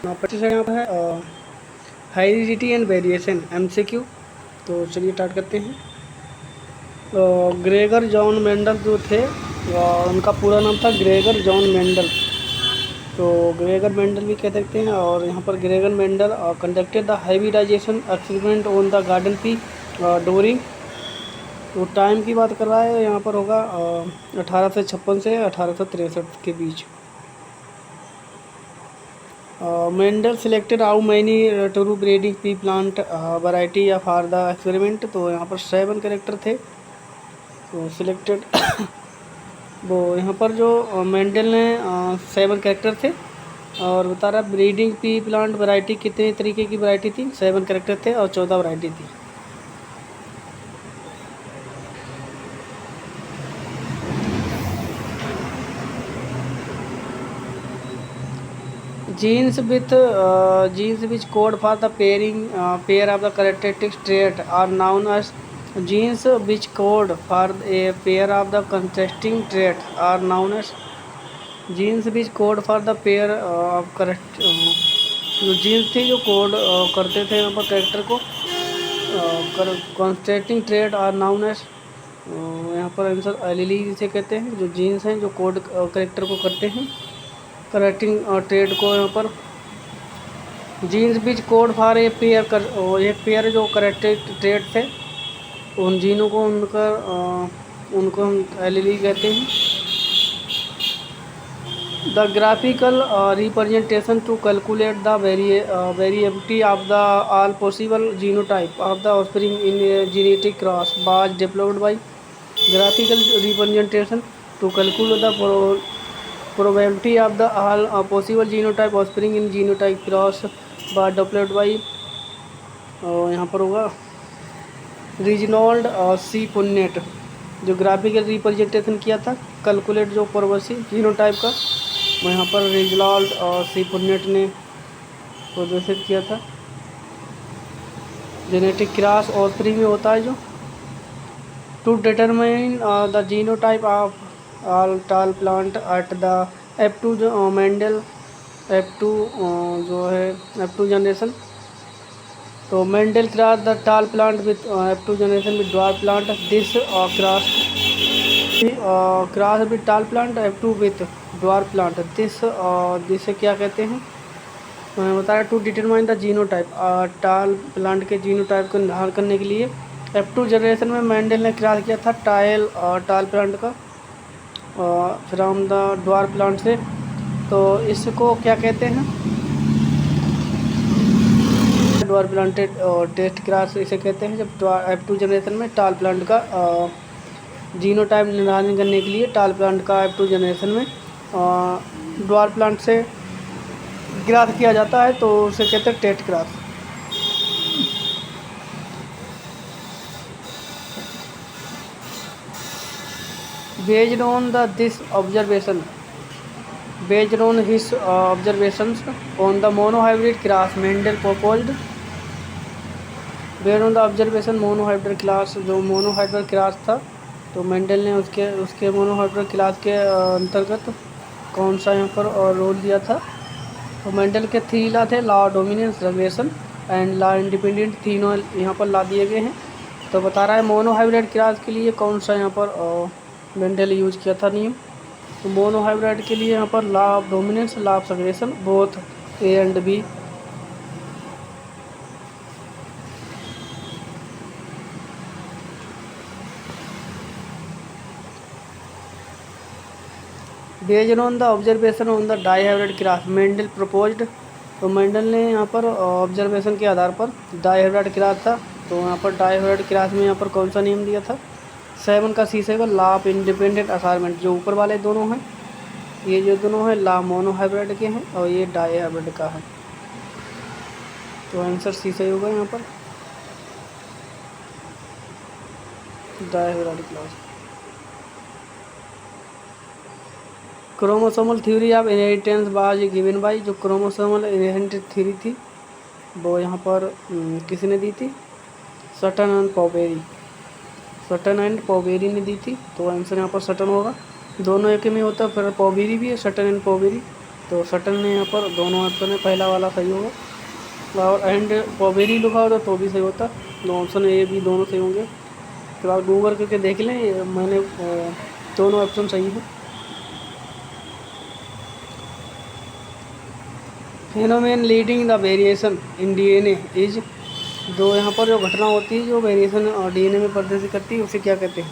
25 यहाँ पर है हेरिडिटी एंड वेरिएशन MCQ। तो चलिए स्टार्ट करते हैं। ग्रेगर जॉन मेंडल जो थे उनका पूरा नाम था ग्रेगर जॉन मेंडल। तो ग्रेगर मेंडल भी कह सकते हैं। और यहाँ पर Gregor Mendel conducted the hybridisation experiment on the garden pea during. तो टाइम की बात कर रहा है यहाँ पर होगा 1856 से 1863 के बीच। Mendel selected how many true breeding pea plant variety या फॉर द एक्सपेरिमेंट। तो यहाँ पर 7 कैरेक्टर थे तो सिलेक्टेड वो यहाँ पर जो मेंडल ने 7 कैरेक्टर थे और बता रहा ब्रीडिंग पी प्लांट वैरायटी कितने तरीके की वैरायटी थी। 7 कैरेक्टर थे और 14 वैरायटी थी। Genes which code for the pair of the characteristic trait are known as genes which code for a pair of the contrasting trait are known as genes which code for the pair of correct जो jeans थे जो code करते थे यहाँ पर character को कॉन्स्टेटिंग trade are known as यहाँ पर आंसर एलीली जिसे कहते हैं। जो जीन्स हैं जो कोड कैरेक्टर को करते हैं करेक्टिंग और ट्रेड को यहाँ पर जीन्स बीच कोड फॉर एक पेयर जो करेक्टेड ट्रेड थे उन जीनों को उनको हम एलईडी कहते हैं। The graphical representation to calculate the variability of the all possible genotype of the offspring in genetic cross was developed by graphical representation to calculate the probability of the all possible genotype offspring in genotype cross by developed by यहाँ पर होगा रिजनॉल्ड सी पुन्नेट। जो graphical representation किया था calculate जो प्रवासी genotype का वो यहाँ पर रिजनॉल्ड सी पुन्नेट ने प्रदर्शित किया था। जेनेटिक क्रॉस ऑफस्प्रिंग में होता है जो to determine the genotype of all tall plant at the F2 जो मेंडल F2 जो है F2 जनरेशन। तो Mendel cross the tall plant with F2 generation with dwarf plant this cross with tall plant F2 with dwarf plant this क्या कहते हैं मैं बताया to determine the genotype tall plant के genotype को निर्धारण करने के लिए F2 जनरेशन में मेंडल ने क्रॉस किया था टाल प्लांट का फ्रॉम द ड्वार्फ प्लांट से। तो इसको क्या कहते हैं ड्वार्फ प्लांट टेस्ट क्रॉस इसे कहते हैं। जब F2 जनरेशन में टाल प्लांट का जीनोटाइप निर्धारण करने के लिए टाल प्लांट का F2 जनरेशन में ड्वार्फ प्लांट से क्रॉस किया जाता है तो उसे कहते हैं test cross. Based on his observations on the monohybrid cross, Mendel proposed based on the observation monohybrid class जो monohybrid class था तो मेंडल ने उसके monohybrid class के अंतर्गत कौन सा यहाँ पर रोल दिया था। तो मेंडल के 3 लॉ थे law dominance regulation and law independent तीनों यहाँ पर ला दिए गए हैं। तो बता रहा है मोनोहाइब्रिड क्रास के लिए कौन सा यहाँ पर मेंडल यूज किया था नियम। तो मोनोहाइब्रिड के लिए यहाँ पर law of dominance law of segregation both A and B। Based on the observation on the dihybrid cross Mendel proposed. तो मेंडल ने यहाँ पर ऑब्जर्वेशन के आधार पर डाईहाइब्रिड क्रॉस था तो यहाँ पर डाईहाइब्रिड क्रॉस में यहाँ पर कौन सा नियम दिया था 7 का C7 law of independent assignment. जो ऊपर वाले दोनों हैं ये जो दोनों हैं लॉ मोनोहाइब्रिड के हैं और ये डाईहाइब्रिड का है। तो आंसर सी सही होगा यहाँ पर dihybrid class. Chromosomal theory of inheritance was given by. जो क्रोमोसोमल इनहेरिटेंस थ्योरी थी वो यहाँ पर किसने दी थी सटन एंड पॉवेरी ने दी थी। तो आंसर यहाँ पर सटन होगा। दोनों एक में होता फिर पॉवेरी भी है सटन एंड पॉवेरी। तो सटल ने यहाँ पर दोनों ऑप्शन है, पहला वाला सही होगा। और एंड पॉवेरी लिखा होता तो भी सही होता, दो ऑप्शन ए बी दोनों सही होंगे। तो आप गूगल करके देख लें, मैंने दोनों ऑप्शन सही है। फेनोमेन leading the variation in DNA is, जो यहाँ पर जो घटना होती है जो वेरिएशन डीएनए में प्रदर्शित करती है उसे क्या कहते हैं?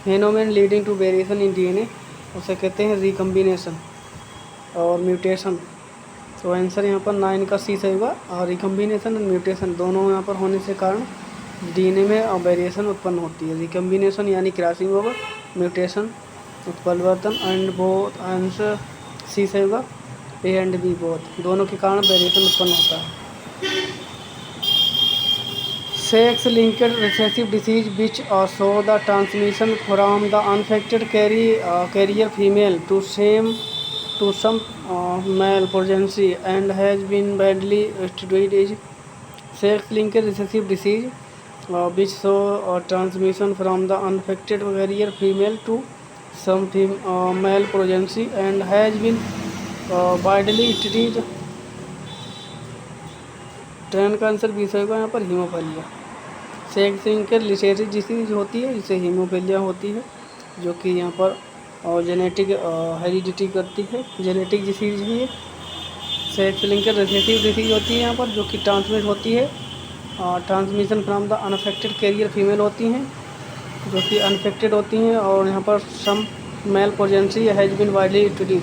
Phenomenon leading to variation in DNA, उसे कहते हैं रिकम्बिनेशन और म्यूटेशन। तो आंसर यहाँ पर 9 का सी सही होगा। और रिकम्बिनेशन और म्यूटेशन दोनों यहाँ पर होने से कारण डीएनए में वेरिएशन उत्पन्न होती है। रिकम्बिनेशन यानी क्रॉसिंग ओवर, म्यूटेशन उत्परिवर्तन, एंड बोथ आंसर सी सही होगा। ए एंड बी बोथ, दोनों के कारण वेरिएशन उत्पन्न होता है। Sex linked recessive disease which show the transmission from the unaffected carrier female to some male progeny and has been widely studied is sex-linked recessive disease which show transmission from the unaffected carrier female to some male progeny and has been widely studied। Train का answer भी सही होगा यहाँ पर, haemophilia. Sex linked recessive disease होती है जिसे haemophilia होती है, जो कि यहाँ पर और जेनेटिक हेरिडिटी करती है, जेनेटिक डिसीज है ये। सेक्स लिंक्ड रिसेसिव डिसीज होती है यहाँ पर, जो कि ट्रांसमिट होती है, transmission from the unaffected carrier female होती हैं, जो कि अनफेक्टेड होती हैं। और यहाँ पर some male pregnancy has been widely studied.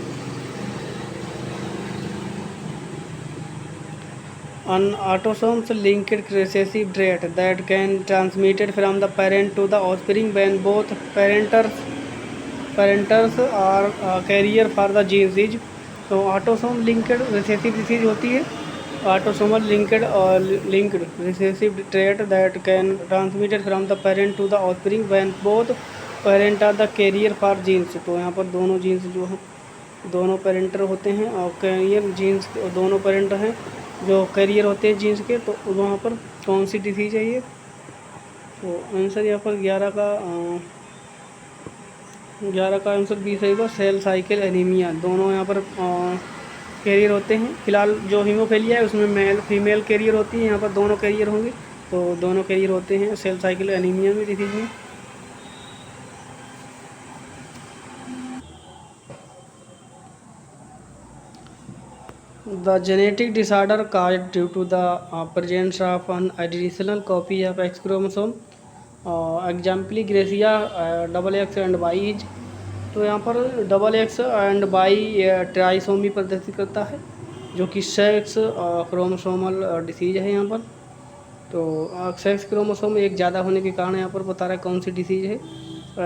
An autosomes linked recessive trait that can transmitted from the parent to the offspring when both parenters are carrier for the genes is। तो autosome linked recessive disease होती है, autosomal linked recessive trait that can transmitted from the parent to the offspring when both parent are the carrier for genes. तो यहाँ पर दोनों jeans जो हैं, दोनों पेरेंटर होते हैं और कैरियर जीन्स दोनों पेरेंटर हैं जो कैरियर होते हैं जीन्स के। तो वहाँ पर कौन सी डिसीज है ये? तो आंसर यहाँ पर 11 का आंसर बी सही होगा, सेल साइकिल एनीमिया। दोनों यहाँ पर कैरियर होते हैं। फिलहाल जो हीमोफीलिया है उसमें मेल फीमेल कैरियर होती है, यहाँ पर दोनों कैरियर होंगे, तो दोनों कैरियर होते हैं सेल साइकिल एनीमिया में, डिसीज में। The genetic disorder caused due to the presence of an additional copy of X chromosome, example Gracia XX and Y is। तो यहाँ पर XX एंड Y ट्राइसोमी प्रदर्शित करता है, जो कि सेक्स क्रोमोसोमल डिसीज है यहाँ पर। तो सेक्स क्रोमोसोम एक ज़्यादा होने के कारण यहाँ पर बता रहा है कौन सी डिसीज है।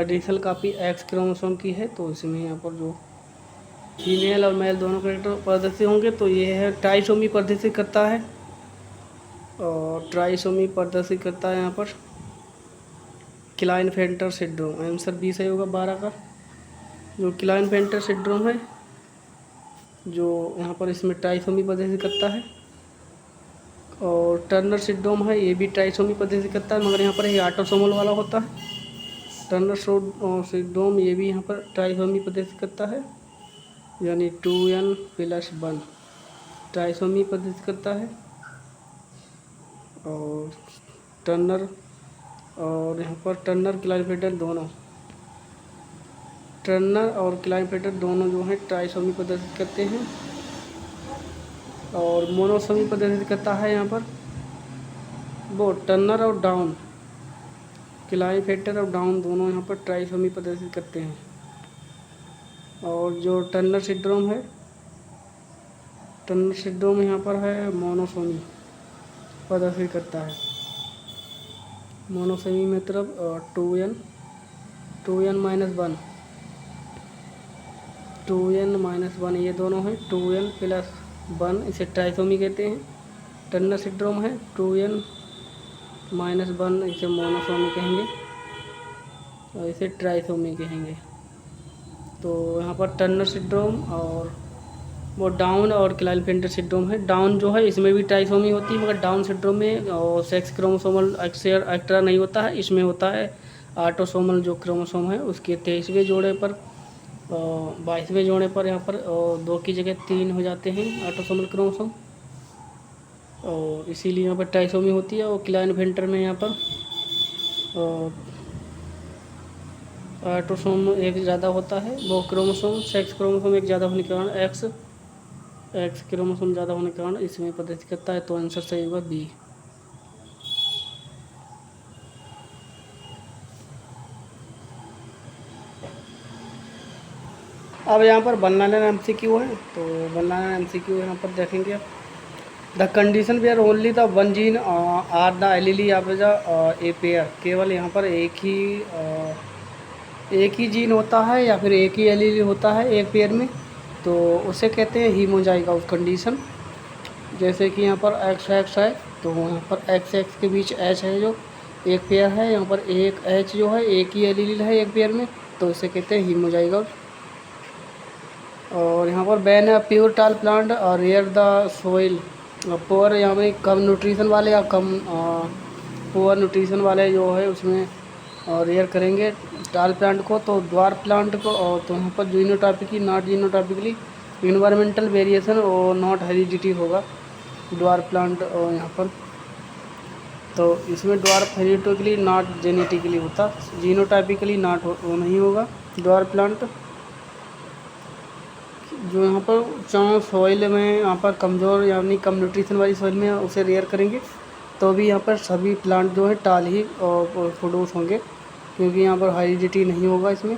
एडिशनल कॉपी एक्स क्रोमोसोम की है, तो इसमें यहाँ पर जो फीमेल और मेल दोनों कैरेक्टर प्रदर्शित होंगे, तो ये है ट्राइसोमी प्रदर्शित करता है। और ट्राइसोमी प्रदर्शित करता है यहाँ पर क्लाइनफेल्टर सिंड्रोम। आंसर बी सही होगा 12 का। जो क्लाइनफेल्टर सिंड्रोम है, जो यहाँ पर इसमें ट्राइसोमी प्रदर्शित करता है। और टर्नर सिंड्रोम है, ये भी ट्राइसोमी प्रदर्शित करता है, मगर यहाँ पर ये ऑटोसोमल वाला होता है। टर्नर सिंड्रोम ये भी यहाँ पर ट्राइसोमी प्रदर्शित करता है, यानी 2n+1 ट्राइसोमी प्रदर्शित करता है। और टर्नर और यहाँ पर टर्नर क्लाइनफेल्टर दोनों, टर्नर और क्लाइनफेल्टर दोनों जो हैं ट्राइसोमी प्रदर्शित करते हैं। और मोनोसोमी प्रदर्शित करता है यहाँ पर वो टर्नर और डाउन, क्लाइनफेल्टर और डाउन दोनों यहाँ पर ट्राइसोमी प्रदर्शित करते हैं। और जो टर्नर सिंड्रोम है, टर्नर सिंड्रोम यहाँ पर है मोनोसोमी प्रदर्शित करता है। मोनोसोमी मतलब 2n-1 2n-1 ये दोनों हैं 2n+1, इसे ट्राइसोमी कहते हैं। टर्नर सिंड्रोम है 2n-1, इसे मोनोसोमी कहेंगे और इसे ट्राइसोमी कहेंगे। तो यहाँ पर टर्नर सिंड्रोम और वो डाउन और क्लाइनफेल्टर सिंड्रोम है। डाउन जो है इसमें भी ट्राइसोमी होती है, मगर डाउन सिंड्रोम में और सेक्स क्रोमोसोमल एक्स्ट्रा नहीं होता है, इसमें होता है ऑटोसोमल जो क्रोमोसोम है उसके 23वें जोड़े पर 22वें जोड़े पर यहाँ पर 2 की जगह 3 हो जाते हैं ऑटोसोमल क्रोमोसोम, और इसीलिए यहाँ पर ट्राइसोमी होती है। और क्लाइनफेंटर में यहाँ पर ऑटोसोम एक ज़्यादा होता है, वो क्रोमोसोम सेक्स क्रोमोसोम एक ज़्यादा होने के कारण एक्स क्रोमोसोम ज़्यादा होने के कारण इसमें प्रदर्शित करता है। तो आंसर सही होगा बी। अब यहाँ पर बनाना MCQ है, तो बनाना MCQ यहाँ पर देखेंगे आप। The condition where only the one gene or the allele of the a pair, केवल यहाँ पर एक ही जीन होता है या फिर एक ही एलीली होता है एक पेयर में, तो उसे कहते हैं हीमोजाइगोस कंडीशन। जैसे कि यहाँ पर XX है, तो यहाँ पर XX के बीच H है जो एक पेयर है, यहाँ पर एक H जो है एक ही एलील है एक पेयर में, तो इसे कहते हैं हीमोजाइगोस। और यहाँ पर बैन है प्योर टाल प्लांट और रेयर द सोइल पुअर, यहाँ पर कम न्यूट्रिशन वाले या कम पुअर न्यूट्रिशन वाले जो है उसमें रेयर करेंगे टाल प्लांट को। तो द्वार प्लांट को तो यहाँ पर genotypically not genotypically environmental variation और नॉट हेरिडिटी होगा द्वार प्लांट यहाँ पर। तो इसमें ड्वार्फ हेरिडिटिकली नॉट जेनेटिकली होता, जीनोटाइपिकली नॉट नहीं होगा ड्वार्फ प्लांट। जो यहाँ पर चाहे सॉइल में यहाँ पर कमज़ोर यानी कम न्यूट्रिशन वाली सॉइल में उसे रेयर करेंगे, तो भी यहाँ पर सभी प्लांट जो है टाल ही प्रोड्यूस होंगे, क्योंकि यहाँ पर हेरिडिटी नहीं होगा इसमें।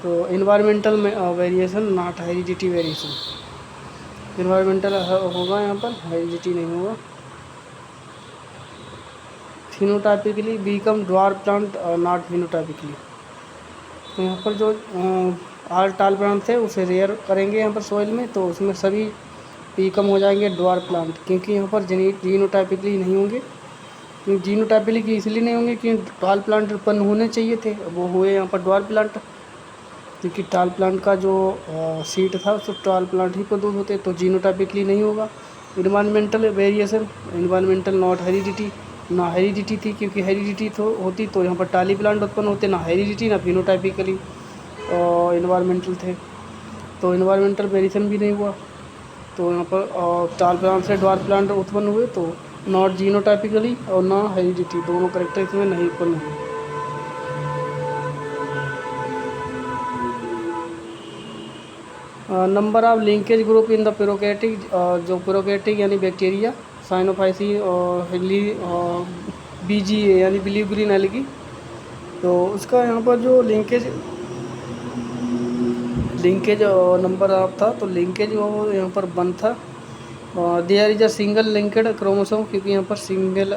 तो इन्वायरमेंटल में variation not heredity variation, environmental होगा यहाँ पर, हेरिडिटी नहीं होगा। फिनोटाइपिकली बीकम ड्वार्फ प्लांट नॉट फिनोटाइपिकली, तो यहाँ पर जो आल टाल प्लांट थे उसे रेयर करेंगे यहाँ पर सॉइल में, तो उसमें सभी बीकम हो जाएंगे ड्वार्फ प्लांट, क्योंकि यहाँ पर जीनोटाइपिकली नहीं होंगे। क्योंकि जीनोटाइपिकली इसलिए नहीं होंगे क्योंकि टाल प्लांट उत्पन्न होने चाहिए थे, वो हुए यहाँ पर ड्वार्फ प्लांट, क्योंकि टाल प्लांट का जो सीड था उसको टाल प्लांट ही प्रोड्यूस होते, तो जीनोटाइपिकली नहीं होगा। Environmental variation, environmental not heredity, ना हेरिडिटी थी, क्योंकि हेरिडिटी तो होती तो यहाँ पर टाली प्लांट उत्पन्न होते, ना हेरिडिटी ना फिनोटाइपिकली इन्वायरमेंटल थे, तो इन्वायरमेंटल वेरिएशन भी नहीं हुआ। तो यहाँ पर टाल प्लांट से ड्वार्फ प्लांट उत्पन्न हुए, तो नॉट जीनोटाइपिकली और ना हेरिडिटी, दोनों करेक्टर इसमें नहीं उत्पन्न हुए। Number of linkage group in the prokaryotic, जो प्रोकैरियोटिक यानी बैक्टीरिया साइनोफाइसी और BGA यानी बिलीव ग्रीन एल्गी, तो उसका यहाँ पर जो लिंकेज नंबर ऑफ था, तो लिंकेज वो यहाँ पर 1 था। There is a single linked chromosome, क्योंकि यहाँ पर सिंगल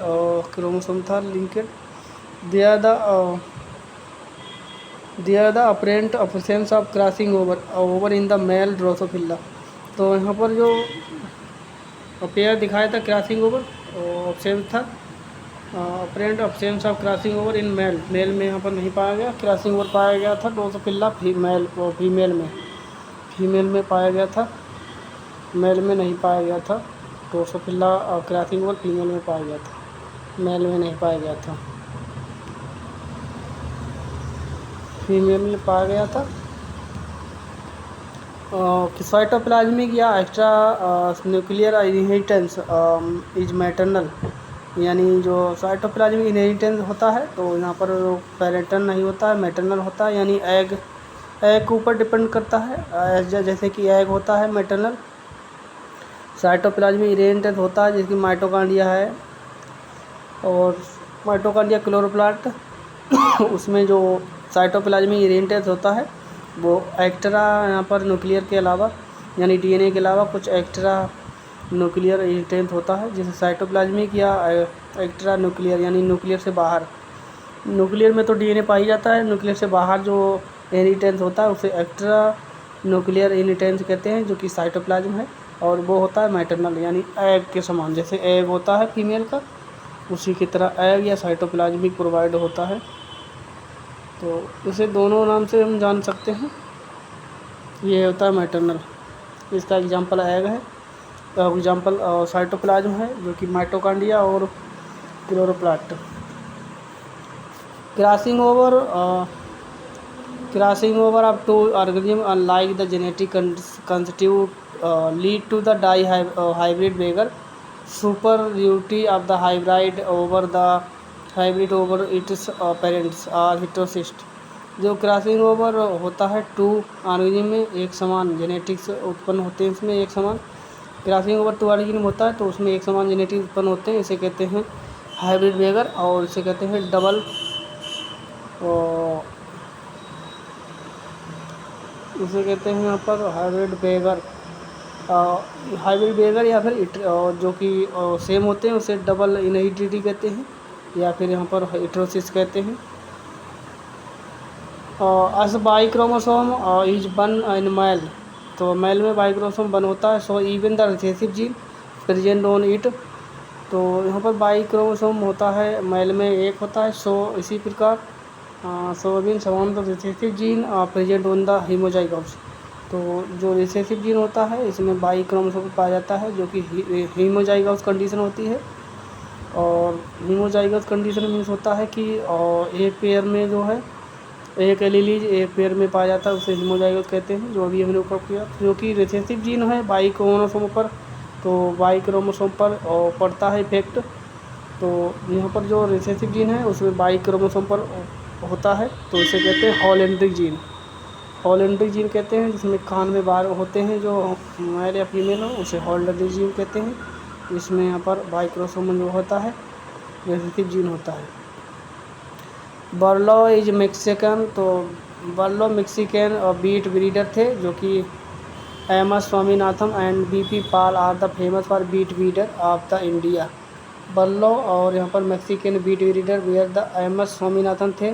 क्रोमोसोम था linked. There the apparent absence of crossing over in the male Drosophila, तो यहाँ पर जो पेयर दिखाया था क्रॉसिंग ओवर अब्सेंस था, apparent absence of crossing over in male में यहाँ पर नहीं पाया गया, क्रॉसिंग ओवर पाया गया था ड्रोसोफिला फीमेल में पाया गया था, मेल में नहीं पाया गया था। ड्रोसोफिला क्रॉसिंग ओवर फीमेल में पाया गया था, मेल में नहीं पाया गया था, फीमेल में पाया गया था। साइटोप्लाज्मिक या extra nuclear inheritance is maternal, यानी जो साइटोप्लाज्मिक इनहेरिटेंस होता है तो यहाँ पर पैरेंटल नहीं होता है, मैटरनल होता है, यानी एग के ऊपर डिपेंड करता है। जैसे कि एग होता है मैटरनल, साइटोप्लाज्मिक इनहेरिटेंस होता है जिसकी माइटोकॉन्ड्रिया है, और माइटोकॉन्ड्रिया क्लोरोप्लास्ट उसमें जो साइटोप्लाज्मिक इनहेरिटेंस होता है वो एक्स्ट्रा यहाँ पर न्यूक्लियर के अलावा यानी DNA के अलावा कुछ एक्स्ट्रा न्यूक्लियर इनहेरिटेंस होता है, जैसे साइटोप्लाज्मिक या एक्स्ट्रा न्यूक्लियर यानी न्यूक्लियर से बाहर। न्यूक्लियर में तो DNA पाई जाता है, न्यूक्लियर से बाहर जो इनहेरिटेंस होता है उसे एक्स्ट्रा न्यूक्लियर इनहेरिटेंस कहते हैं, जो कि साइटोप्लाज्म है, और वो होता है मैटरनल यानी एग के समान। जैसे एग होता है फीमेल का, उसी की तरह एग या साइटोप्लाज्मिक प्रोवाइड होता है, तो इसे दोनों नाम से हम जान सकते हैं। ये होता है मैटरनल, इसका एग्जांपल एग है, एग्जांपल साइटोप्लाज्म है जो कि माइटोकॉन्ड्रिया और chloroplast. Crossing over Crossing over of two organisms, unlike the genetic constitute, lead to the hybrid beggar. Superiority of the hybrid over its parents are heterocyst. जो crossing over होता है to organism में एक समान genetics उत्पन्न होते हैं, इसमें एक समान क्रॉसिंग ओवर टू ऑर्गेनिज्म होता है तो उसमें एक समान जेनेटिक्स उत्पन्न होते हैं, इसे कहते हैं हाइब्रिड बेगर और इसे कहते हैं डबल इसे कहते हैं यहाँ पर हाइब्रिड बेगर या फिर जो कि सेम होते हैं उसे डबल इनहेरिडिटी कहते हैं या फिर यहाँ पर हेटेरोसिस कहते हैं। As Y chromosome is one in male, तो मेल में बाई क्रोमोसोम वन होता है। So even the recessive gene present on it, तो यहाँ पर बाई क्रोमोसोम होता है, मेल में एक होता है। सो इसी प्रकार सोयाबीन समान the recessive gene present on the hemizygotes, तो जो रिसेसिव जीन होता है इसमें बाई क्रोमोसोम पाया जाता है जो कि हीमोजाइगोट्स कंडीशन होती है। और हीमोजाइगोट्स कंडीशन मीन्स होता है कि एक पेयर में जो है एक एलीलीज एक पेयर में पाया जाता है, उसे हीमोजाइगोट्स कहते हैं। जो अभी हमने ऊपर किया जो कि रिसेसिव जीन है बाई क्रोमोसोम पर, तो बाई क्रोमोसोम पर पड़ता है इफेक्ट, तो यहाँ पर जो रिसेसिव जीन है उसमें बाई क्रोमोसोम पर होता है तो इसे कहते हैं हॉलैंड्रिक जीन। हॉलैंड्रिक जीन कहते हैं जिसमें कान में बार होते हैं जो मेल या फीमेल हो उसे हॉलैंड्रिक जीन कहते हैं। इसमें यहाँ पर बाई क्रोमोसोम जो होता है रिसेसिव जीन होता है। बर्लो इज मैक्सिकन, तो बर्लो मैक्सिकन और बीट ब्रीडर थे जो कि MS Swaminathan and BP Pal are the famous for wheat breeder of the India. Borlaug और यहाँ पर Mexican wheat breeder where the MS Swaminathan थे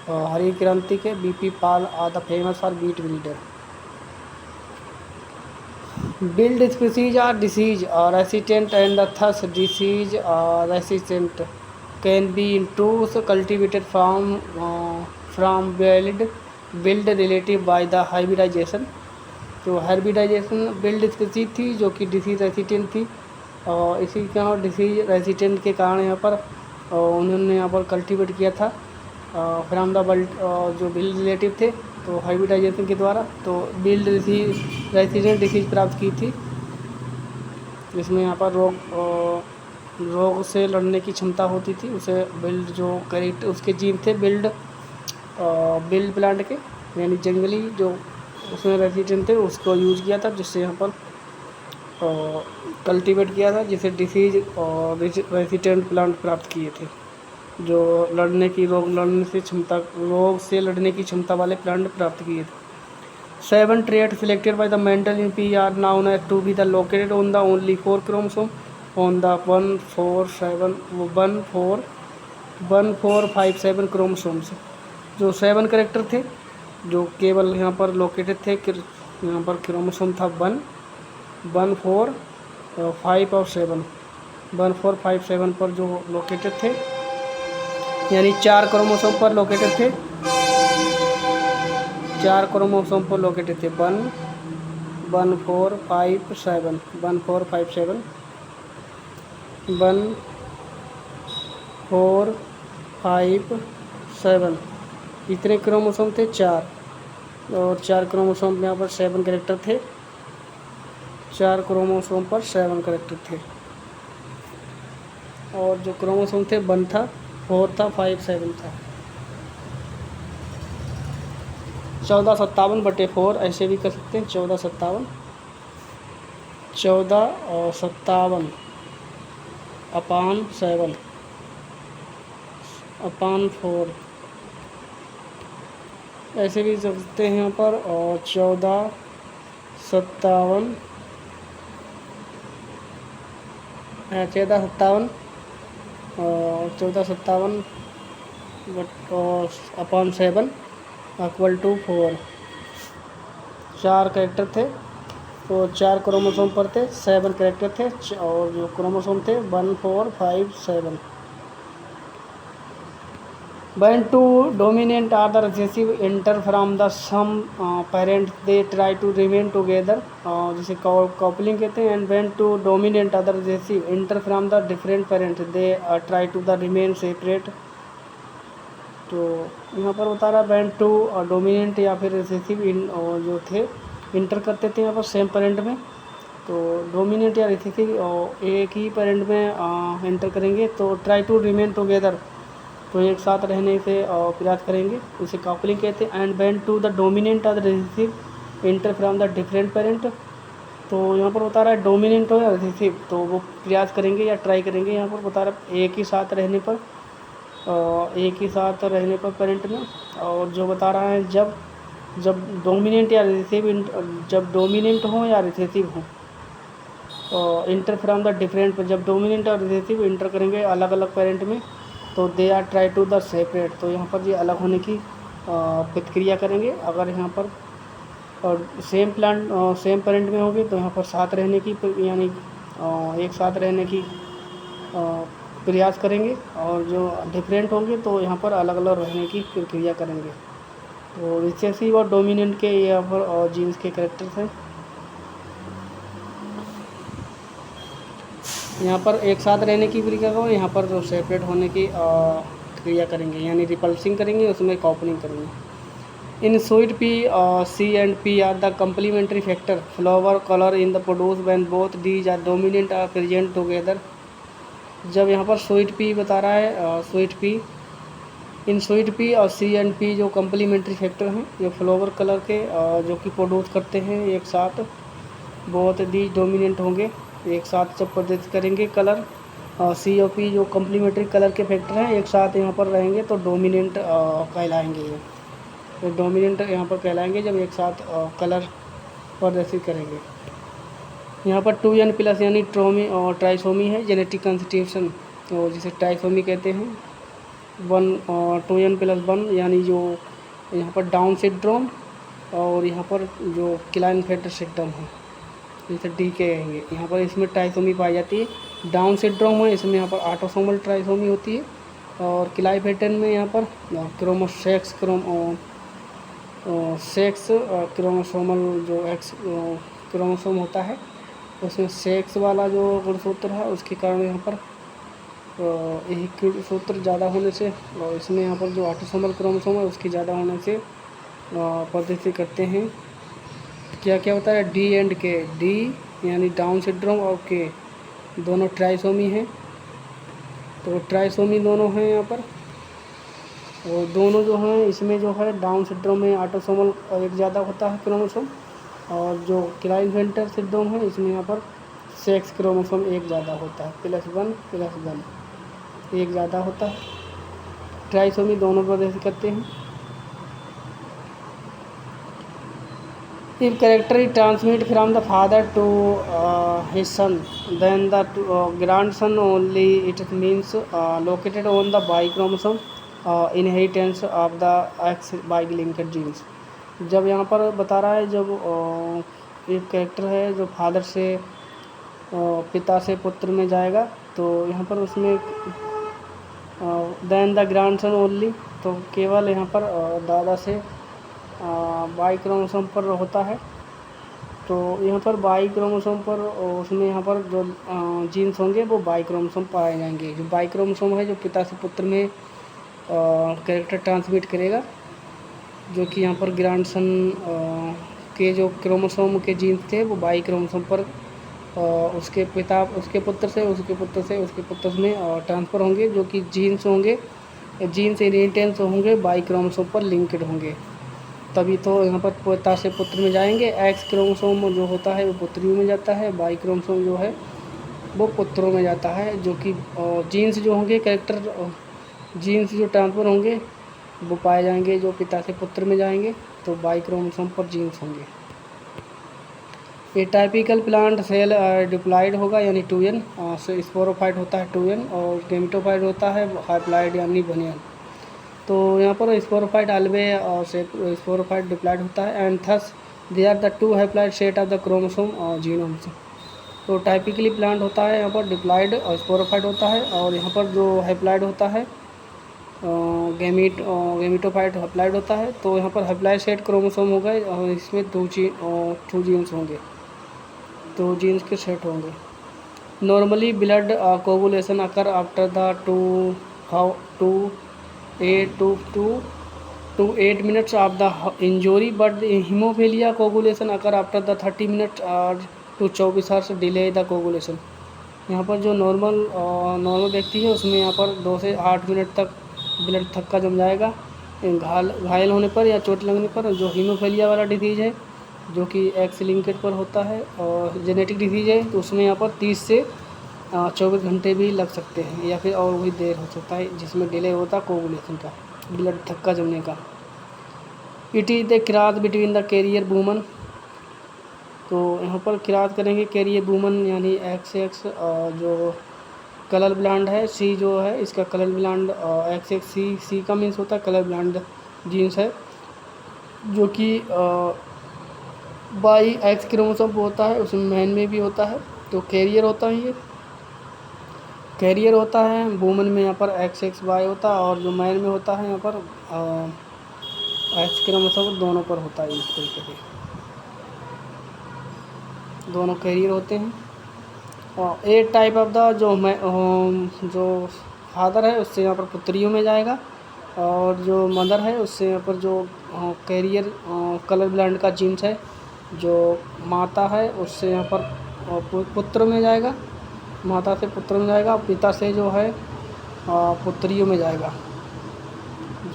और हरी क्रांति के BP Pal are the famous for wheat breeder. Wild species are disease और resistant and the thus disease और resistant can be into cultivated from build relative by the hybridization। तो hybridisation build species थी जो कि डिसीज रेसिस्टेंट थी और इसी के डिसीज रेसिस्टेंट के कारण यहाँ पर उन्होंने यहाँ पर कल्टीवेट किया था फ्राम द बल्ड जो बिल्ड रिलेटिव थे, तो हाइब्रिडाइजेशन के द्वारा तो बिल्ड रेसिस्टेंट डिसीज प्राप्त की थी जिसमें यहाँ पर रोग से लड़ने की क्षमता होती थी। उसे बिल्ड जो करेक्ट उसके जीन थे बिल्ड प्लांट के यानी जंगली जो उसमें रेसिस्टेंट थे उसको यूज किया था जिससे यहाँ पर कल्टीवेट किया था जिसे डिसीज और रेसिस्टेंट प्लांट प्राप्त किए थे जो रोग से लड़ने की क्षमता वाले प्लांट प्राप्त किए थे। 7 traits selected by the Mendel in P are known as to be the located on the only 4 chromosome on the 1, 4, 5, 7 chromosomes. जो 7 कैरेक्टर थे जो केवल यहाँ पर लोकेटेड थे, यहाँ पर क्रोमोसोम था 1, 4, 5 और 7, 1, 4, 5, 7 पर जो लोकेटेड थे यानी 4 क्रोमोसोम पर लोकेटेड थे, 4 क्रोमोसोम पर लोकेटेड थे 1, 4, 5, 7, 1, 4, 5, 7, 1, 4, 5, 7 इतने क्रोमोसोम थे 4 और 4 क्रोमोसोम में यहाँ पर 7 कैरेक्टर थे, 4 क्रोमोसोम पर 7 कैरेक्टर थे और जो क्रोमोसोम थे 1 था, 4 था, 5, 7 था। 1457/4 ऐसे भी कर सकते हैं 1457 14/7/4 ऐसे भी सकते हैं यहाँ पर और 1457 1457/7 = 4। 4 कैरेक्टर थे तो 4 क्रोमोसोम पर थे, 7 कैरेक्टर थे और जो क्रोमोसोम थे 1, 4, 5, 7। When two dominant are the recessive enter from the some parent they try to remain together, जिसे coupling कहते हैं। and when two dominant are the recessive enter from the different parent they try to the remain separate। तो यहाँ पर बता रहा है band to dominant या फिर रिसेसिव इन जो थे इंटर करते थे यहाँ पर सेम पेरेंट में। तो डोमिनेंट या रिसेसिव एक ही पेरेंट में इंटर करेंगे तो ट्राई टू रिमेन टुगेदर, तो एक साथ रहने से प्रयास करेंगे, उसे कपलिंग कहते हैं। And band to the dominant और recessive inter from the different parent, तो यहाँ पर बता रहा है डोमिनेंट हो या रिसेसिव तो वो प्रयास करेंगे या ट्राई करेंगे। यहाँ पर बता रहा है एक ही साथ रहने पर पेरेंट में। और जो बता रहा है जब जब डोमिनेंट या रिसेसिव जब डोमिनेंट हो या रिसेसिव हो इंटर फ्रॉम द डिफरेंट पर, जब डोमिनेंट और रिसेसिव इंटर करेंगे अलग अलग पेरेंट में तो they are try to the separate, तो यहाँ पर ये अलग होने की प्रतिक्रिया करेंगे। अगर यहाँ पर और सेम पेरेंट में होगी तो यहाँ पर साथ रहने की यानी एक साथ रहने की प्रयास करेंगे, और जो डिफरेंट होंगे तो यहाँ पर अलग अलग रहने की प्रक्रिया करेंगे। तो रिसेसिव और डोमिनेंट के यहाँ पर जीन्स के कैरेक्टर्स हैं। यहाँ पर एक साथ रहने की प्रक्रिया करो, यहाँ पर जो सेपरेट होने की क्रिया करेंगे यानी रिपल्सिंग करेंगे, उसमें कॉपलिंग करेंगे। In sweet pea C and P are the complementary factor flower colour in the produce when both these are dominant or present together. जब यहाँ पर स्वीट पी बता रहा है sweet pea, in sweet pea और C and P जो complementary factor हैं जो फ्लावर कलर के जो कि प्रोड्यूस करते हैं एक साथ, बहुत दी डोमिनेंट होंगे एक साथ जब प्रदर्शित करेंगे कलर, सी और पी जो कम्प्लीमेंट्री कलर के फैक्टर हैं एक साथ यहाँ पर रहेंगे तो डोमिनेंट कहलाएंगे। ये तो डोमिनेंट यहाँ पर कहलाएंगे जब एक साथ कलर प्रदर्शित करेंगे। यहाँ पर 2n+ यानी ट्रोमी और ट्राइसोमी है, जेनेटिक कंस्टिट्यूशन तो जिसे ट्राइसोमी कहते हैं। 2n+1 यानी जो यहाँ पर डाउन सिंड्रोम, और यहाँ पर जो क्लाइनफेल्टर सिंड्रोम है जिसे डी कहेंगे, यहाँ पर इसमें ट्राइसोमी पाई जाती है। डाउन सिंड्रोम है इसमें यहाँ पर ऑटोसोमल ट्राइसोमी होती है, और क्लाइनफेल्टर में यहाँ पर सेक्स क्रोमोसोमल जो एक्स क्रोमोसोम होता है उसमें सेक्स वाला जो गुणसूत्र है उसके कारण यहाँ पर एक सूत्र ज़्यादा होने से, और इसमें यहाँ पर जो ऑटोसोमल क्रोमोसोम है उसकी ज़्यादा होने से प्रदर्शित करते हैं। क्या क्या होता है डी एंड के, डी यानी डाउन सिंड्रोम और के दोनों ट्राइसोमी हैं, तो ट्राइसोमी दोनों हैं यहाँ पर। और दोनों जो हैं इसमें जो है डाउन सिंड्रोम में ऑटोसोमल एक ज़्यादा होता है क्रोमोसोम, और जो क्लाइनफेल्टर सिंड्रोम है इसमें यहाँ पर सेक्स क्रोमोसोम एक ज़्यादा होता है, +1 एक ज़्यादा होता है। ट्राइसोमी दोनों प्रदर्शित करते हैं। If character is transmitted from the father to his son, then the grandson only, it means located on the Y chromosome, inheritance of the X Y-linked genes। जब यहाँ पर बता रहा है जब एक कैरेक्टर है जो फादर से पिता से पुत्र में जाएगा तो यहाँ पर उसमें देन द ग्रैंडसन ओनली, तो केवल यहाँ पर दादा से वाई क्रोमोसोम पर होता है। तो यहाँ पर वाई क्रोमोसोम पर उसमें यहाँ पर जो जीन्स होंगे वो वाई क्रोमोसोम पाए जाएंगे। जो वाई क्रोमोसोम है जो पिता से पुत्र में कैरेक्टर ट्रांसमिट करेगा, जो कि यहाँ पर ग्रैंडसन के जो क्रोमोसोम के जीन्स थे वो वाई क्रोमोसोम पर उसके पुत्र से में ट्रांसफ़र होंगे, जो कि जीन्स इनहेरिटेंस होंगे वाई क्रोमोसोम पर लिंक्ड होंगे, तभी तो यहाँ पर पिता से पुत्र में जाएंगे। एक्स क्रोमोसोम जो होता है वो पुत्रियों में जाता है, वाई क्रोमोसोम जो है वो पुत्रों में जाता है, जो कि जीन्स जो होंगे जीन्स जो ट्रांसफ़र होंगे वो पाए जाएंगे जो पिता से पुत्र में जाएंगे, तो वाई क्रोमोसोम पर जीन्स होंगे। ये टाइपिकल प्लांट सेल डिप्लॉइड होगा यानी 2n, स्पोरोफाइट होता है 2n, और गेमेटोफाइट होता है हाइप्लॉइड यानी बनियन। तो यहाँ पर स्पोरोफाइट अलवे और स्पोरोफाइट डिप्लॉइड होता है, and thus they are the 2 haploid set of the chromosome और जीनोम्स। तो टाइपिकली प्लांट होता है यहाँ पर डिप्लॉइड और स्पोरोफाइट होता है, और यहाँ पर जो हाइप्लॉइड होता है गेमेटोफाइट हाइप्लॉइड होता है। तो यहाँ पर हाइप्लॉइड सेट क्रोमोसोम हो गए और इसमें 2 जीन्स होंगे, 2 जीन्स के सेट होंगे। Normally blood coagulation occur after the 2 8 to 8 minutes of the injury, but the hemophilia coagulation occur after the 30 minutes or to 24 hours delay the coagulation। यहाँ पर जो नॉर्मल व्यक्ति है उसमें यहाँ पर 2 से 8 मिनट तक ब्लड थक्का जम जाएगा घायल होने पर या चोट लगने पर। जो हीमोफीलिया वाला डिजीज़ है जो कि एक्स लिंकेज पर होता है और जेनेटिक डिजीज़ है, तो उसमें यहाँ पर 30 से 24 घंटे भी लग सकते हैं या फिर और भी देर हो सकता है, जिसमें डिले होता है कोगुलेशन का, ब्लड थक्का जमने का। It is the cross between the carrier woman. तो यहाँ पर क्रॉस करेंगे कैरियर वूमन यानी XX जो कलर ब्लाइंड है, सी जो है इसका कलर ब्लाइंड XX सी का मीन्स होता है कलर ब्लाइंड जीन्स है, जो कि बाई एक्स क्रोमोसोम होता है, उसमें मैन में भी होता है। तो कैरियर होता है, ये कैरियर होता है। वुमन में यहाँ पर XXY होता है और जो मैन में होता है यहाँ पर एक्स क्रोमोसोम दोनों पर होता है। इस तरीके से दोनों कैरियर होते हैं। और ए टाइप ऑफ द जो फादर है उससे यहाँ पर पुत्रियों में जाएगा, और जो मदर है उससे यहाँ पर जो कैरियर कलर ब्लाइंड का जीन्स है जो माता है उससे यहाँ पर पुत्र में जाएगा, माता से पुत्र में जाएगा, पिता से जो है पुत्रियों में जाएगा।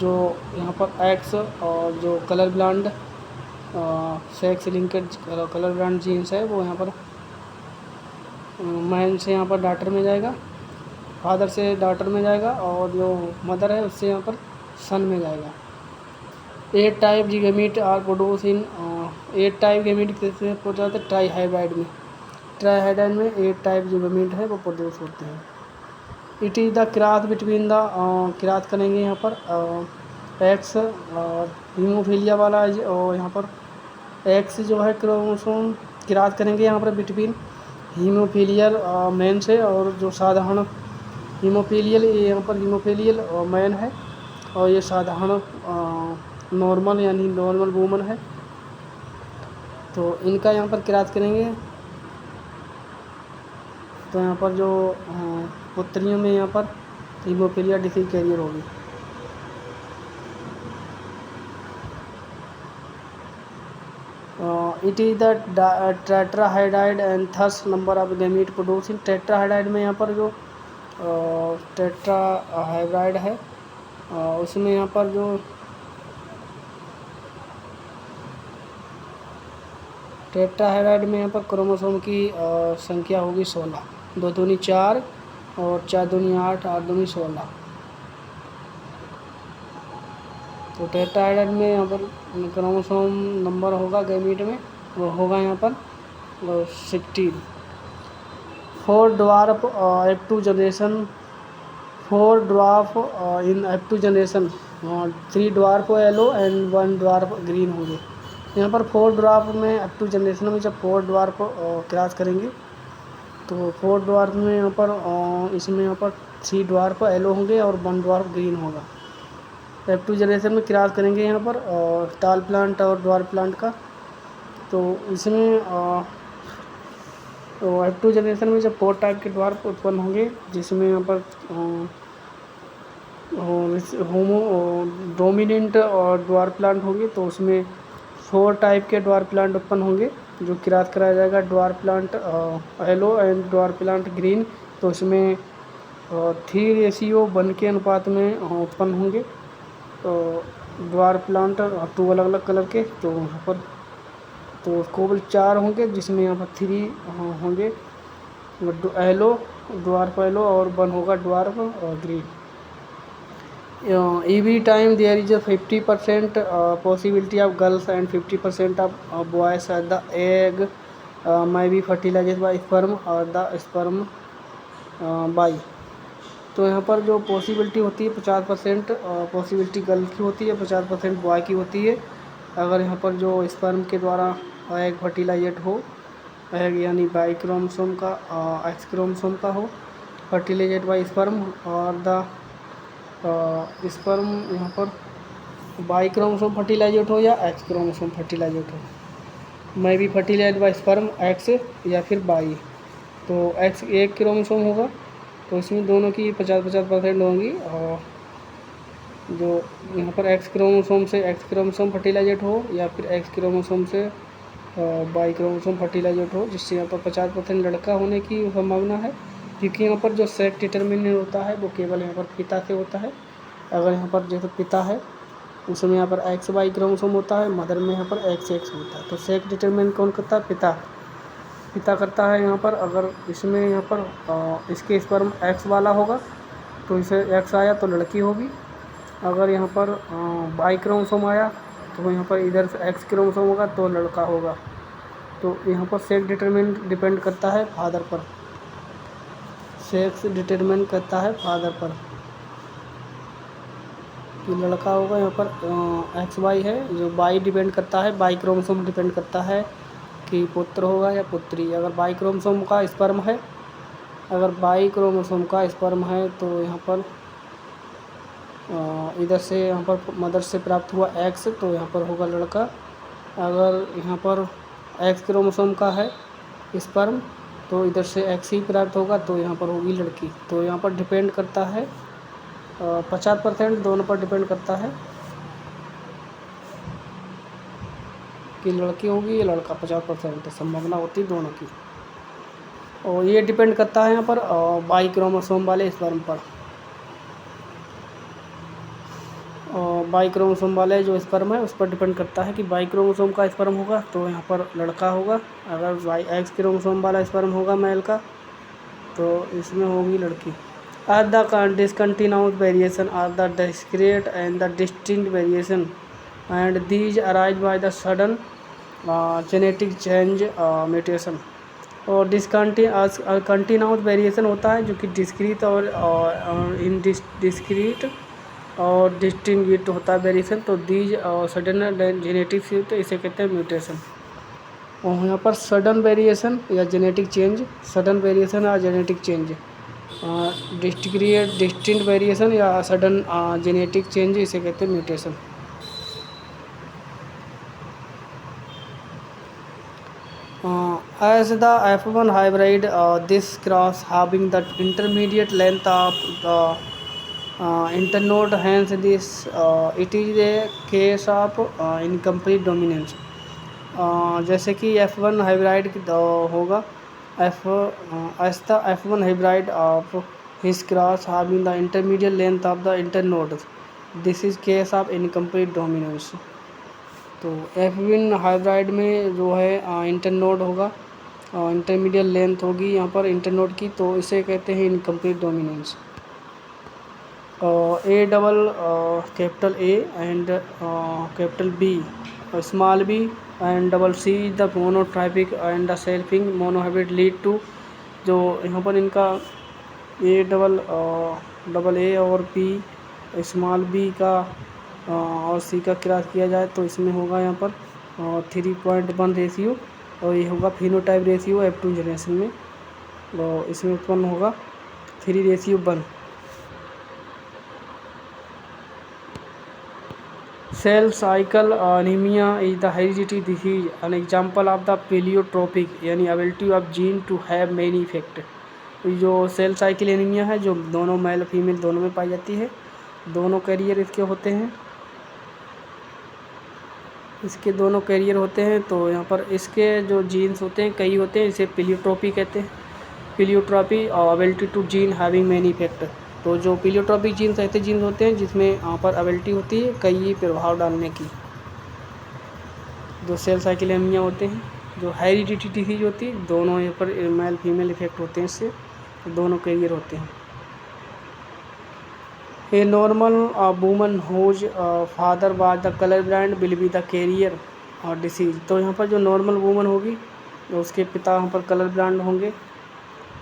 जो यहाँ पर एक्स और जो colour blind sex linked colour blind genes है वो यहाँ पर मैन से यहाँ पर डॉटर में जाएगा, फादर से डॉटर में जाएगा, और जो मदर है उससे यहाँ पर सन में जाएगा। 8 type gamete are produce in 8 type gamete किसमें प्रोड्यूस होते हैं? ट्राईहाइब्रिड में। ट्राईहाइब्रिड में 8 टाइप जो गैमीट है वो प्रोड्यूस होते हैं। It is the cross between the cross करेंगे यहाँ पर एक्स और हीमोफीलिया वाला, और यहाँ पर एक्स जो है क्रोमोसोम क्रॉस करेंगे यहाँ पर बिटवीन हीमोफीलियल मैन से, और जो साधारण हीमोफीलियल यहाँ पर हीमोफीलियल मैन है, और ये साधारण नॉर्मल यानी नॉर्मल वूमन है। तो इनका यहाँ पर क्रॉस करेंगे तो यहाँ पर जो पुत्रियों में यहाँ पर हीमोफीलिया डिसीज कैरियर होगी। It is the tetrahydride and thus number of gamete produce in. Tetrahydride में यहाँ पर जो टेट्राहाइड्राइड है उसमें यहाँ पर जो टेट्राहाइड्राइड में यहाँ पर क्रोमोसोम की संख्या होगी 16, 2 दूनी 4 और 4 दूनी 8, 8 दूनी 16। तो टेट्राहाइड्राइड में यहाँ पर क्रोमोसोम नंबर होगा गैमीट में वो होगा यहाँ पर 16। 4 dwarf F2 generation, 4 dwarf in F2 generation, 3 dwarf yellow and 1 dwarf green होंगे। यहाँ पर 4 ड्वार्फ में F2 जनरेशन में जब 4 ड्वार्फ क्रॉस करेंगे तो 4 ड्वार्फ में यहाँ पर इसमें यहाँ पर 3 ड्वार्फ येलो होंगे और 1 ड्वार्फ ग्रीन होगा। F2 जनरेशन में क्रॉस करेंगे यहाँ पर टाल प्लांट और ड्वार्फ प्लांट का। तो इसमें F2 जनरेशन में जब 4 टाइप के ड्वार्फ उत्पन्न होंगे, जिसमें यहाँ पर होमो डोमिनेंट और ड्वार्फ प्लांट होंगे, तो उसमें 4 टाइप के ड्वार्फ प्लांट उत्पन्न होंगे जो क्रॉस कराया जाएगा। Dwarf plant yellow and dwarf plant green, तो इसमें 3:1 के अनुपात में उत्पन्न होंगे। तो ड्वार्फ प्लांट 2 अलग अलग कलर के, तो यहाँ पर तो केवल 4 होंगे, जिसमें यहाँ पर 3 होंगे येलो, ड्वार्फ येलो, और 1 होगा dwarf green. Every time there is a 50% possibility of girls and 50% of boys at the egg may be fertilized by sperm or the sperm by। तो यहाँ पर जो पॉसिबिलिटी होती है 50% पॉसिबिलिटी गर्ल की होती है, 50% बॉय की होती है। अगर यहाँ पर जो स्पर्म के द्वारा एग फर्टिलाइजेट हो, एग यानी बाई क्रोमोसोम का एक्स क्रोमोसोम का हो, फर्टिलाइजेट बाई स्पर्म, और द स्पर्म यहाँ पर बाई क्रोमोसोम फर्टिलाइजेट हो या एक्स क्रोमोसोम फर्टिलाइजेट हो, मैं भी फर्टिलाइज बाई स्पर्म एक्स या फिर बाई। तो एक्स एक क्रोमोसोम होगा, तो इसमें दोनों की 50-50% होंगी, और जो यहाँ पर एक्स क्रोमोसोम से एक्स क्रोमोसोम फर्टिलाइजेट हो या फिर एक्स क्रोमोसोम से वाई क्रोमोसोम फर्टिलाइजेट हो, जिससे यहाँ पर 50% लड़का होने की संभावना है, क्योंकि यहाँ पर जो सेक्स डिटर्मिनेंट होता है वो केवल यहाँ पर पिता से होता है। अगर यहाँ पर जैसे पिता है उसमें यहाँ पर एक्स वाई क्रोमोसोम होता है, मदर में यहाँ पर एक्स एक्स होता है। तो सेक्स डिटर्मिनेंट कौन करता है? पिता करता है यहाँ पर। अगर इसमें यहाँ पर इसके स्पर्म एक्स वाला होगा तो इसे एक्स आया तो लड़की होगी। अगर यहाँ पर वाई क्रोमोसोम आया तो यहाँ पर इधर से एक्स क्रोमोसोम होगा तो लड़का होगा। तो यहाँ पर सेक्स डिटरमिनेंट डिपेंड करता है फादर पर, सेक्स डिटरमिनेंट करता है फादर पर कि लड़का होगा। यहाँ पर एक्स वाई है, जो वाई डिपेंड करता है, वाई क्रोमोसोम डिपेंड करता है कि पुत्र होगा या पुत्री। अगर वाई क्रोमोसोम का स्पर्म है, अगर वाई क्रोमोसोम का स्पर्म है तो यहाँ पर इधर से यहाँ पर मदर से प्राप्त हुआ एक्स तो यहाँ पर होगा लड़का। अगर यहाँ पर एक्स क्रोमोसोम का है स्पर्म तो इधर से एक्स ही प्राप्त होगा तो यहाँ पर होगी लड़की। तो यहाँ पर डिपेंड करता है 50% दोनों पर डिपेंड करता है कि लड़की होगी या लड़का। 50% संभावना होती है दोनों की। और ये डिपेंड करता है यहाँ पर वाई क्रोमोसोम वाले स्पर्म पर। वाई क्रोमोसोम वाले जो स्पर्म है उस पर डिपेंड करता है कि वाई क्रोमोसोम का स्पर्म होगा तो यहाँ पर लड़का होगा। अगर वाई एक्स क्रोमोसोम वाला स्पर्म होगा मेल का तो इसमें होगी लड़की। Are the discontinuous variation are the discrete and the distinct variation and these arise by the sudden genetic change mutation. और कंटिन्यूस वेरिएशन होता है जो कि डिस्क्रीट और इन डिस्क्रीट और डिस्टिंग्विट होता है वेरिएशन। तो दीज सडन जेनेटिक शिफ्ट इसे कहते हैं म्यूटेशन। और यहाँ पर सडन वेरिएशन या जेनेटिक चेंज, सडन वेरिएशन या जेनेटिक चेंज, डिस्टिंक्ट वेरिएशन या सडन जेनेटिक चेंज इसे कहते हैं mutation. As the F1 hybrid, this cross having the intermediate length of the internode, hence this it is a case of incomplete dominance। जैसे कि F1 hybrid होगा as the F1 hybrid of his cross having the intermediate length of the internode, this is case of incomplete dominance। तो F1 hybrid में जो है internode होगा, intermediate length होगी यहाँ पर इंटरनोड की, तो इसे कहते हैं incomplete dominance. A double capital A and capital B small b and double C the monotypic and the selfing monohybrid lead to. जो यहाँ पर इनका ए डबल ए और बी स्मॉल बी का और सी का क्रॉस किया जाए तो इसमें होगा यहाँ पर 3.1 रेशियो, और ये होगा फिनोटाइप रेशियो F2 जनरेशन में, और इसमें उत्पन्न होगा 3:1। Cell cycle anaemia is the heredity disease an example of the pleiotropic यानी ability of gene to have many effect. जो सेल साइकिल एनीमिया है जो दोनों मेल फीमेल दोनों में पाई जाती है, दोनों कैरियर इसके होते हैं, इसके दोनों कैरियर होते हैं। तो यहाँ पर इसके जो जीन्स होते हैं कई होते हैं, इसे प्लेलियोट्रोपी कहते हैं। प्लेलियोट्रोपी और ability to gene having many effect. तो जो प्लेलियोट्रोपिक जीन्स ऐसे जीन्स होते हैं जिसमें यहाँ पर एबिलिटी होती है कई प्रभाव डालने की। जो सेल साइकिल एनीमिया होते हैं, जो हेरिडिटी डिसीज होती है, दोनों यहाँ पर मेल फीमेल इफेक्ट होते हैं, इससे दोनों कैरियर होते हैं। A normal woman whose father was the colorblind will be the carrier और डिसीज। तो यहाँ पर जो नॉर्मल वूमन होगी तो उसके पिता यहाँ पर कलर ब्लाइंड होंगे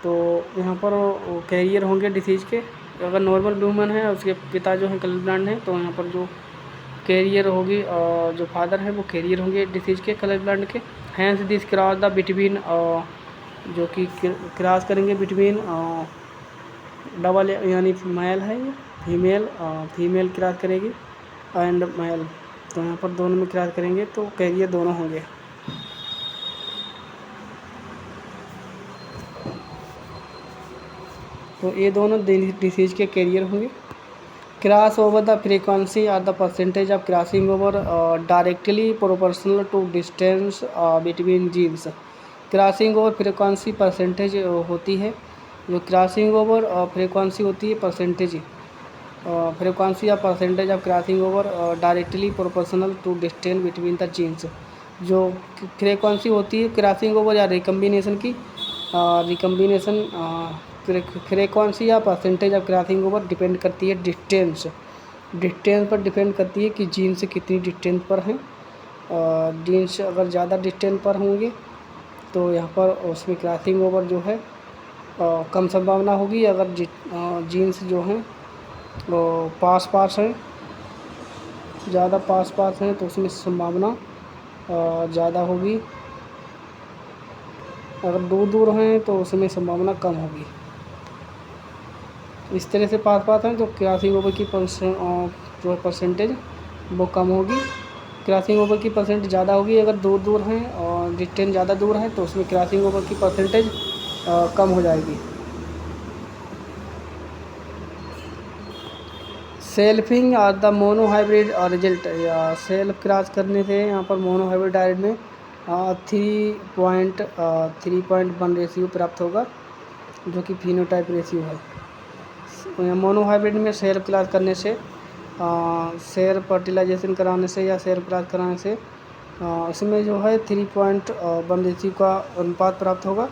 तो यहाँ पर कैरियर होंगे डिसीज के। अगर नॉर्मल वूमन है उसके पिता जो है कलर ब्लाइंड है तो यहाँ पर जो कैरियर होगी और जो फादर है वो कैरियर होंगे डिसीज के कलर ब्लाइंड के। Hence this cross the between, जो कि क्रॉस करेंगे बिटवीन डबल यानी मेल है फीमेल क्रॉस करेगी एंड मेल, तो यहाँ पर दोनों में क्रॉस करेंगे तो कैरियर दोनों होंगे। तो ये दोनों डिसीज के कैरियर होंगे। Cross over the frequency are the percentage of crossing over directly proportional to distance between genes. Crossing over frequency percentage होती है, जो क्रॉसिंग ओवर फ्रीक्वेंसी होती है परसेंटेज, फ्रीक्वेंसी या percentage of crossing over directly proportional to distance between the genes. जो frequency होती है crossing over या रिकम्बिनेशन की, रिकम्बिनेशन फ्रीक्वेंसी या percentage of crossing over depend करती है डिस्टेंस, डिस्टेंस पर डिपेंड करती है कि जीन्स कितनी डिस्टेंस पर हैं। जीन्स अगर ज़्यादा डिस्टेंस पर होंगे तो यहाँ पर उसमें क्रॉसिंग ओवर जो है कम संभावना होगी। अगर जीन्स जो हैं वो पास पास हैं, ज़्यादा पास पास हैं तो उसमें संभावना ज़्यादा होगी। अगर दूर दूर हैं तो उसमें संभावना कम होगी। इस तरह से पास पास हैं तो क्रॉसिंग ओवर की जो परसेंटेज वो कम होगी। क्रॉसिंग ओवर की परसेंटेज ज़्यादा होगी अगर दूर दूर हैं और डिस्टेंस ज़्यादा दूर है तो उसमें क्रॉसिंग ओवर की परसेंटेज कम हो जाएगी। सेल्फिंग और द मोनोहाइब्रिड रिजल्ट, या सेल्फ क्रॉस करने से यहाँ पर मोनोहाइब्रिड हाइब्रिड में 3.1 रेशियो प्राप्त होगा, जो कि फिनोटाइप रेशियो है। मोनोहाइब्रिड में सेल्फ क्रॉस करने से, सेल्फ फर्टिलाइजेशन कराने से या सेल्फ क्रॉस कराने से इसमें जो है 3.1 रेशियो का अनुपात प्राप्त होगा।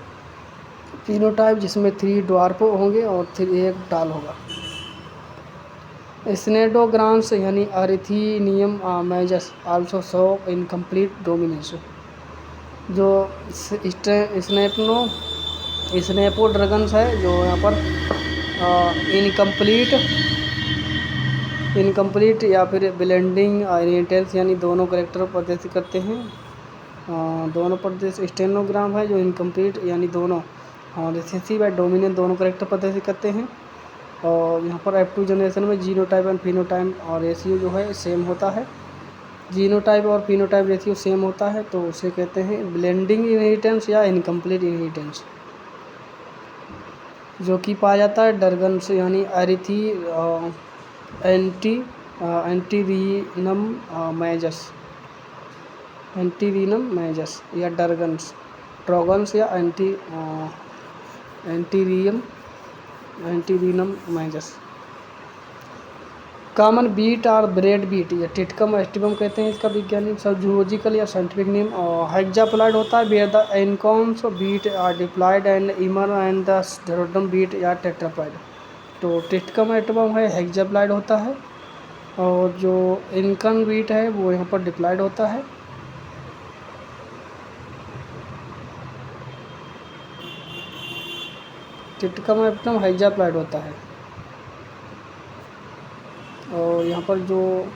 फिनोटाइप जिसमें 3 ड्वार्फ होंगे और 1 टाल होगा। स्नेडोग्राम्स यानी अरिथीनियम मेजस आल्सो शो इनकम्प्लीट डोमिनेंस। जो स्नेपोड्रैगन्स है जो यहाँ पर इनकम्प्लीट या फिर ब्लेंडिंग इनहेरिटेंस यानी दोनों करेक्टर प्रदर्शित करते हैं। दोनों प्रदर्शित स्टेनोग्राम है जो इनकम्प्लीट यानी दोनों रिसेसिव या डोमिनेंट दोनों करेक्टर प्रदर्शित करते हैं। और यहाँ पर F2 जनरेशन में जीनोटाइप एंड फिनोटाइप और रेशियो जो है सेम होता है। जीनोटाइप और फिनोटाइप रेशियो सेम होता है तो उसे कहते हैं ब्लेंडिंग इनहेरिटेंस या इनकम्प्लीट इनहेरिटेंस, जो कि पाया जाता है डरगन्स यानी एंटीरीनम मैजस या डरगन्स, ट्रोगन्स या एंटीरीनम मैजस। कॉमन बीट और ब्रेड बीट या टिटकम एस्टिवम कहते हैं इसका वैज्ञानिक जूलॉजिकल या साइंटिफिक नेम। हेक्साप्लॉइड होता है where the einkorn wheat are diploid and emmer and the durum wheat या टेट्राप्लॉइड। तो टिटकम एस्टिवम है हेक्साप्लॉइड होता है और जो इनकन बीट है वो यहाँ पर डिप्लॉयड होता है। टिटकम एस्टिवम हेक्साप्लॉइड होता है और यहाँ पर जो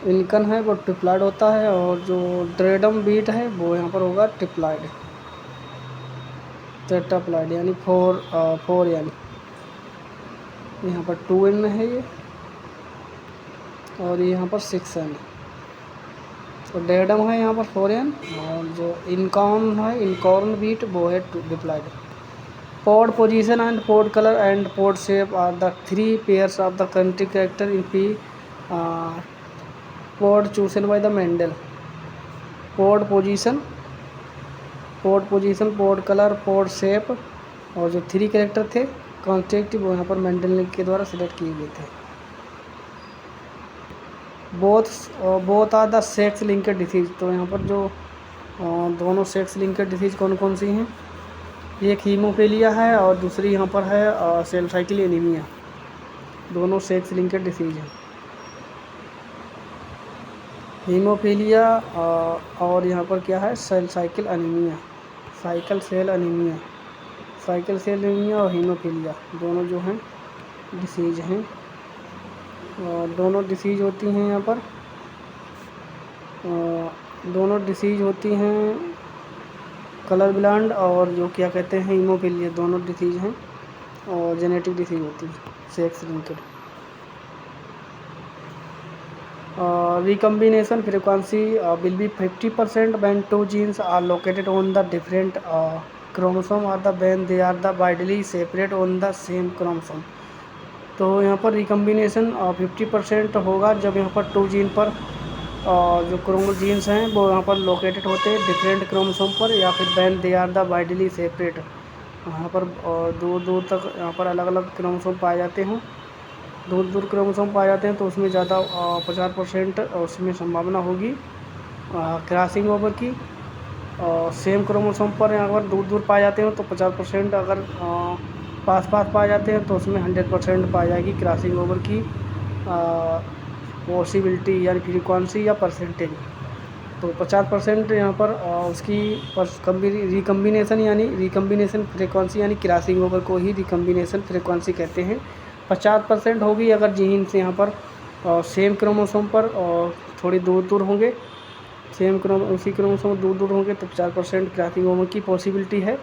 इनकन है वो ट्रिप्लॉइड होता है और जो ड्रेडम बीट है वो यहाँ पर होगा ट्रिप्लॉइड, टेट्राप्लॉइड यानी 4 यानी यहाँ पर 2n है ये और यहाँ पर 6n। तो ड्रेडम है यहाँ पर 4n और जो इनकॉर्न है इनकॉर्न बीट वो है diploid. Pod position and pod color and pod shape are the 3 pairs of the country character in P pod chosen by the Mendel. Pod position, pod color, pod shape और जो 3 character थे constructive वो यहाँ पर Mendel के द्वारा select किए गए थे। Both are the sex linked disease. तो यहाँ पर जो दोनों सेक्स लिंक्ड डिसीज कौन कौन सी हैं, एक हीमोफीलिया है और दूसरी यहाँ पर है सेल साइकिल एनीमिया। दोनों सेक्स लिंक्ड डिसीज हैं, हीमोफीलिया और यहाँ पर क्या है cell cycle anaemia, sickle cell anaemia और हीमोफीलिया दोनों जो हैं डिसीज हैं। और दोनों डिसीज होती हैं यहाँ पर दोनों डिसीज होती हैं कलर ब्लाइंड और जो क्या कहते हैं हीमोफीलिया, दोनों डिसीज हैं और जेनेटिक डिसीज होती है sex linked. Recombination frequency will be 50% when 2 genes are located on the different chromosome or the when they are the widely separate on the same chromosome। तो यहाँ पर रिकम्बिनेशन 50% होगा जब यहाँ पर 2 जीन पर जो क्रोमोजीन्स हैं वो यहाँ पर लोकेटेड होते हैं डिफरेंट क्रोमोसोम पर, या फिर when they are the widely separate, यहाँ पर दूर दूर तक यहाँ पर अलग अलग क्रोमोसोम पाए जाते हैं, दूर दूर क्रोमोसोम पाए जाते हैं, तो उसमें ज़्यादा 50% उसमें संभावना होगी क्रॉसिंग ओवर की। सेम क्रोमोसोम पर यहाँ पर दूर दूर पाए जाते हैं तो 50%, अगर पास पास पाए जाते हैं तो उसमें 100% पाई जाएगी क्रॉसिंग ओवर की पॉसिबिलिटी, यानी फ्रीक्वेंसी या परसेंटेज। तो 50% यहाँ पर उसकी रिकम्बिनेशन, यानी रिकम्बिनेशन फ्रीक्वेंसी, यानी क्रॉसिंग ओवर को ही रिकम्बिनेशन फ्रीक्वेंसी कहते हैं। 50% होगी अगर जीन्स यहाँ पर सेम क्रोमोसोम पर थोड़ी दूर दूर होंगे, उसी क्रोमोसोम दूर दूर होंगे तो 50% क्रॉसिंग ओवर की पॉसिबिलिटी है।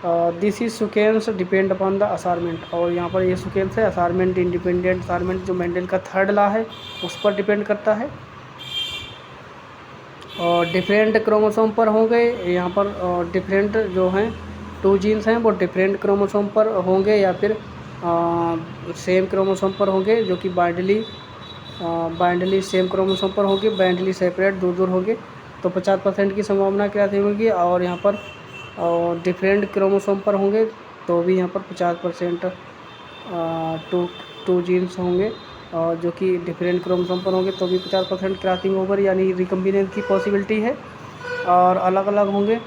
This is sequence depend upon the assortment, और यहाँ पर ये सीक्वेंस है असारमेंट, इंडिपेंडेंट असारमेंट जो मेंडल का थर्ड लॉ है उस पर डिपेंड करता है। और डिफरेंट क्रोमोसोम पर होंगे, यहाँ पर डिफरेंट जो हैं 2 जीन्स हैं वो डिफरेंट क्रोमोसोम पर होंगे, या फिर सेम क्रोमोसोम पर होंगे जो कि बाइंडली सेम क्रोमोसोम पर होंगे, बाइंडली सेपरेट दूर दूर होंगे, तो 50% की संभावना क्या होगी। और यहाँ पर डिफरेंट क्रोमोसोम पर होंगे तो भी यहाँ पर 50% टू जीन्स होंगे, और जो कि डिफरेंट क्रोमोसोम पर होंगे तो भी 50% क्रॉसिंग ओवर यानी रिकम्बिनेशन की पॉसिबिलिटी है। और अलग अलग होंगे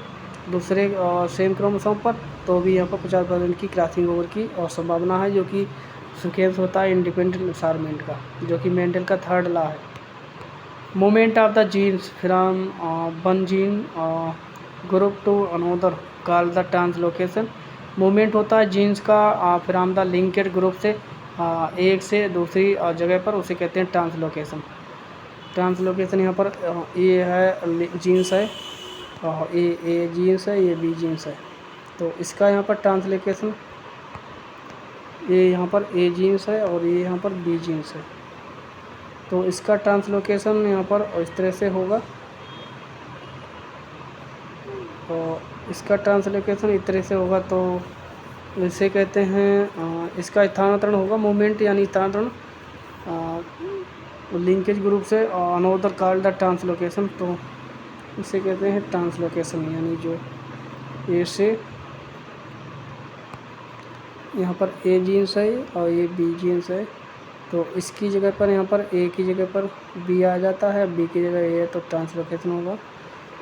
दूसरे सेम क्रोमोसोम पर तो भी यहाँ पर 50% की क्रॉसिंग ओवर की संभावना है, जो कि सीक्वेंस होता है इंडिपेंडेंट असारमेंट का, जो कि मेंडल का थर्ड लॉ है। Movement of the genes from one gene group to another call the translocation. Movement होता है जीन्स का फ्रॉम द लिंकेड ग्रुप से एक से दूसरी जगह पर, उसे कहते हैं ट्रांसलोकेशन। ट्रांसलोकेशन यहाँ पर ये है जीन्स है, ए जीन्स है, ये बी जीन्स है, तो इसका यहाँ पर ट्रांसलोकेशन, ये यहाँ पर ए जीन्स है और ये यहाँ पर बी जीन्स है, तो इसका ट्रांसलोकेशन यहाँ पर इस तरह से होगा। तो इसका ट्रांसलोकेशन इस तरह से होगा, तो इसे कहते हैं इसका स्थानांतरण होगा मूवमेंट, यानी स्थानांतरण लिंकेज ग्रुप से अनोदर कॉल्ड द ट्रांसलोकेशन, तो इसे कहते हैं ट्रांसलोकेशन, यानी जो ए से यहाँ पर ए जीन्स है और ये बी जीन्स है, तो इसकी जगह पर यहाँ पर ए की जगह पर बी आ जाता है, बी की जगह ए है, तो ट्रांसलोकेशन होगा।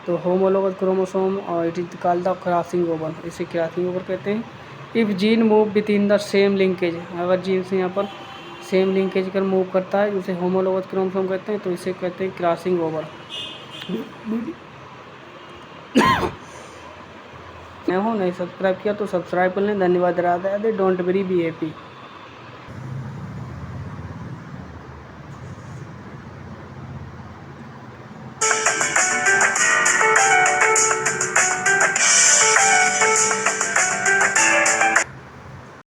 तो होमोलोगस क्रोमोसोम और it is called the crossing over, इसे क्रॉसिंग ओवर कहते हैं। If gene move with in the same linkage, अगर जीन से यहाँ पर सेम लिंकेज कर मूव करता है जिसे होमोलोगस क्रोमोसोम कहते हैं, तो इसे कहते हैं क्रॉसिंग ओवर। नहीं सब्सक्राइब किया तो सब्सक्राइब कर लें। धन्यवाद। Radhe Radhe. Don't very be happy.